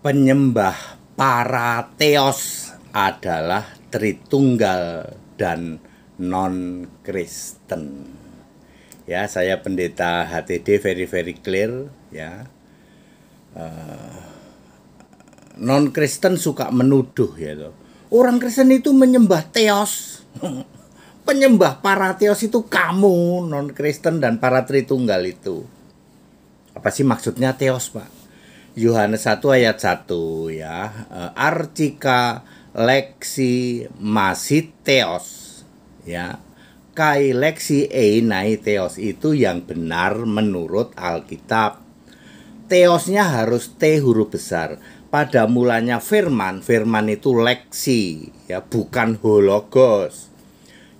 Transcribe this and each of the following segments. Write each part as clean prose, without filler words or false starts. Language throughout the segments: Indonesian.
Penyembah para teos adalah Tritunggal dan non-Kristen. Ya, saya pendeta HTD very clear ya. Non-Kristen suka menuduh ya toh. Orang Kristen itu menyembah teos. Penyembah para teos itu kamu non-Kristen dan para Tritunggal itu. Apa sih maksudnya teos, Pak? Yohanes 1 ayat 1 ya. Archika leksi masi theos ya. Kai leksi einai theos itu yang benar menurut Alkitab. Theosnya harus T huruf besar. Pada mulanya firman, firman itu leksi ya, bukan hologos.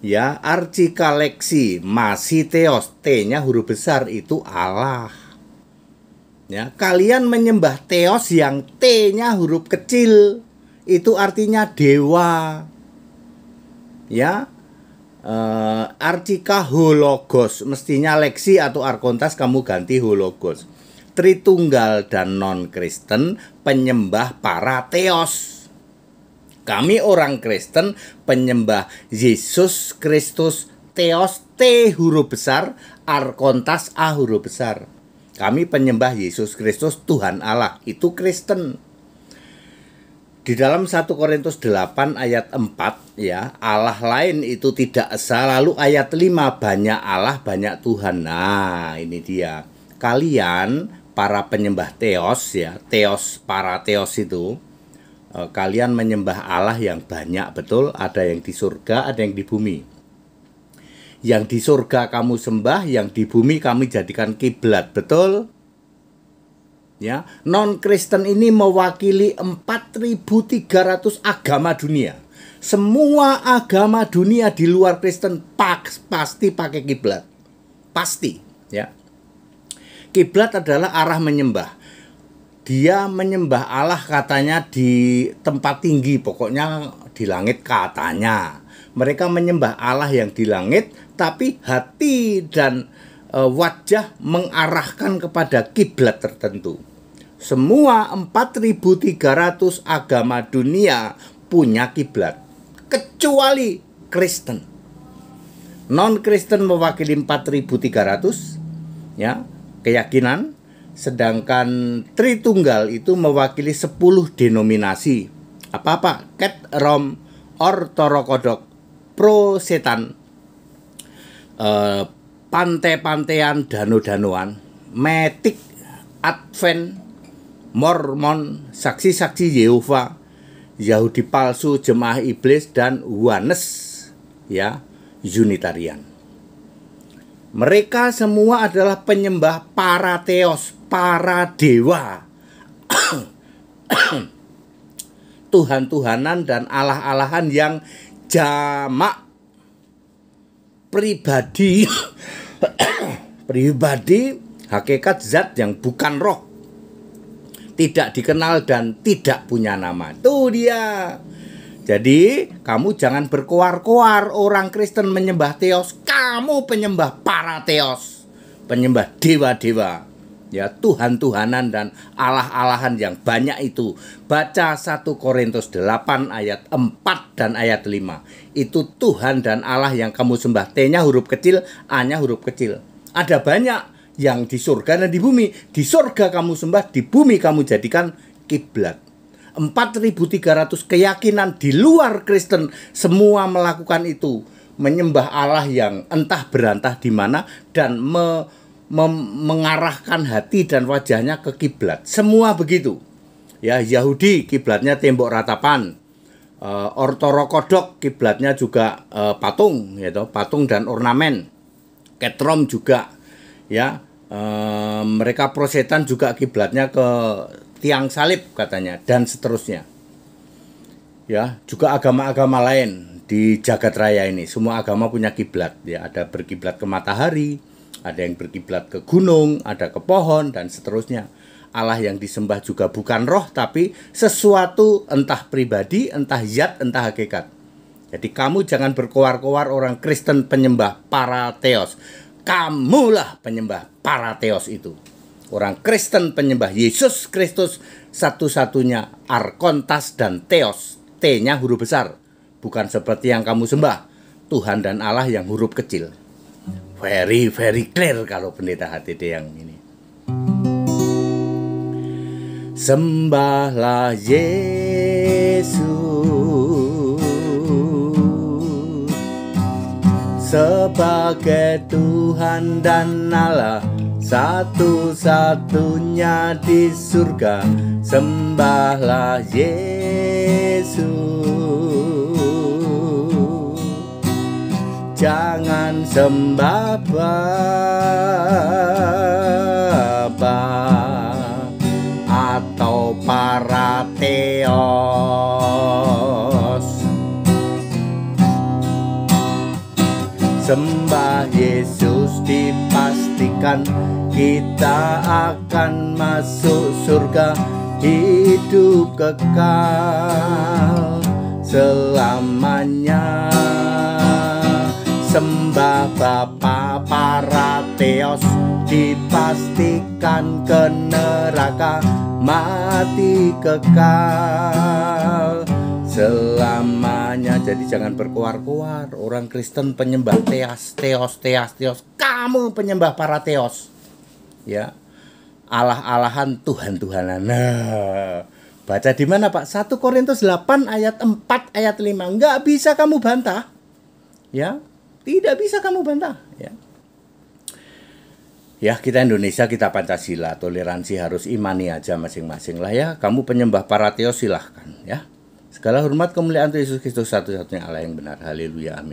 Ya, archika leksi masi theos, T-nya huruf besar itu Allah. Ya, kalian menyembah teos yang T-nya huruf kecil, itu artinya dewa. Ya, archika hologos, mestinya leksi atau arkontas kamu ganti hologos. Tritunggal dan non-Kristen penyembah para teos. Kami orang Kristen penyembah Yesus Kristus, teos T huruf besar, arkontas A huruf besar. Kami penyembah Yesus Kristus Tuhan Allah, itu Kristen. Di dalam 1 Korintus 8 ayat 4 ya, Allah lain itu tidak esa. Lalu ayat 5, banyak Allah banyak Tuhan. Nah, ini dia. Kalian para penyembah teos ya, teos para teos itu, kalian menyembah Allah yang banyak, betul? Ada yang di surga, ada yang di bumi. Yang di surga kamu sembah, yang di bumi kami jadikan kiblat, betul? Ya, non-Kristen ini mewakili 4.300 agama dunia. Semua agama dunia di luar Kristen pasti pakai kiblat. Pasti, ya. Kiblat adalah arah menyembah. Dia menyembah Allah katanya di tempat tinggi, pokoknya di langit katanya. Mereka menyembah Allah yang di langit, tapi hati dan wajah mengarahkan kepada kiblat tertentu. Semua 4.300 agama dunia punya kiblat, kecuali Kristen. Non-Kristen mewakili 4.300 ya, keyakinan, sedangkan Tritunggal itu mewakili 10 denominasi. Apa-apa? Ket, Rom, Ortodoks, Pro Setan, pantai-pantaian, dano-danoan, Metik, Advent, Mormon, saksi-saksi Yehova, Yahudi palsu, jemaah iblis, dan Wanes ya, Unitarian. Mereka semua adalah penyembah para teos, para dewa, Tuhan-Tuhanan dan Allah-Allahan yang jamak, pribadi, hakikat zat yang bukan roh, tidak dikenal dan tidak punya nama. Itu dia. Jadi kamu jangan berkoar-koar. Orang Kristen menyembah teos, kamu penyembah para teos, penyembah dewa-dewa, ya, Tuhan-Tuhanan dan Allah-Allahan yang banyak itu. Baca 1 Korintus 8 ayat 4 dan ayat 5. Itu Tuhan dan Allah yang kamu sembah. T-nya huruf kecil, A-nya huruf kecil. Ada banyak yang di surga dan di bumi. Di surga kamu sembah, di bumi kamu jadikan kiblat. 4.300 keyakinan di luar Kristen semua melakukan itu, menyembah Allah yang entah berantah di mana dan mengarahkan hati dan wajahnya ke kiblat. Semua begitu. Ya, Yahudi kiblatnya tembok ratapan. Ortodoks kiblatnya juga patung, yaitu patung dan ornamen. Ketrom juga, ya. Mereka Prosetan juga kiblatnya ke tiang salib katanya, dan seterusnya. Ya, juga agama-agama lain di jagat raya ini, semua agama punya kiblat. Ya, ada berkiblat ke matahari, ada yang berkiblat ke gunung, ada ke pohon, dan seterusnya. Allah yang disembah juga bukan roh, tapi sesuatu entah pribadi, entah zat, entah hakikat. Jadi kamu jangan berkoar-koar orang Kristen penyembah para teos. Kamulah penyembah para teos itu. Orang Kristen penyembah Yesus Kristus, satu-satunya arkontas dan theos, T-nya huruf besar, bukan seperti yang kamu sembah, Tuhan dan Allah yang huruf kecil. Very clear kalau pendeta HTD yang ini. Sembahlah Yesus sebagai Tuhan dan Allah satu-satunya di surga. Sembahlah Yesus, jangan sembah Bapa atau para theos. Sembah Yesus, dipastikan kita akan masuk surga, hidup kekal selamanya. Sembah Bapa para theos, dipastikan ke neraka, mati kekal selamanya. Jadi jangan berkuar-kuar. Orang Kristen penyembah theos. Kamu penyembah para theos, ya, Allah-alahan, Tuhan-Tuhanan. Nah, baca di mana Pak? 1 Korintus 8 ayat 4 ayat 5. Nggak bisa kamu bantah, ya, tidak bisa kamu bantah, ya. Ya, kita Indonesia, kita Pancasila, toleransi harus imani aja masing-masing lah, ya. Kamu penyembah para theos silahkan, ya. Segala hormat kemuliaan Yesus Kristus satu-satunya Allah yang benar. Haleluya, amin.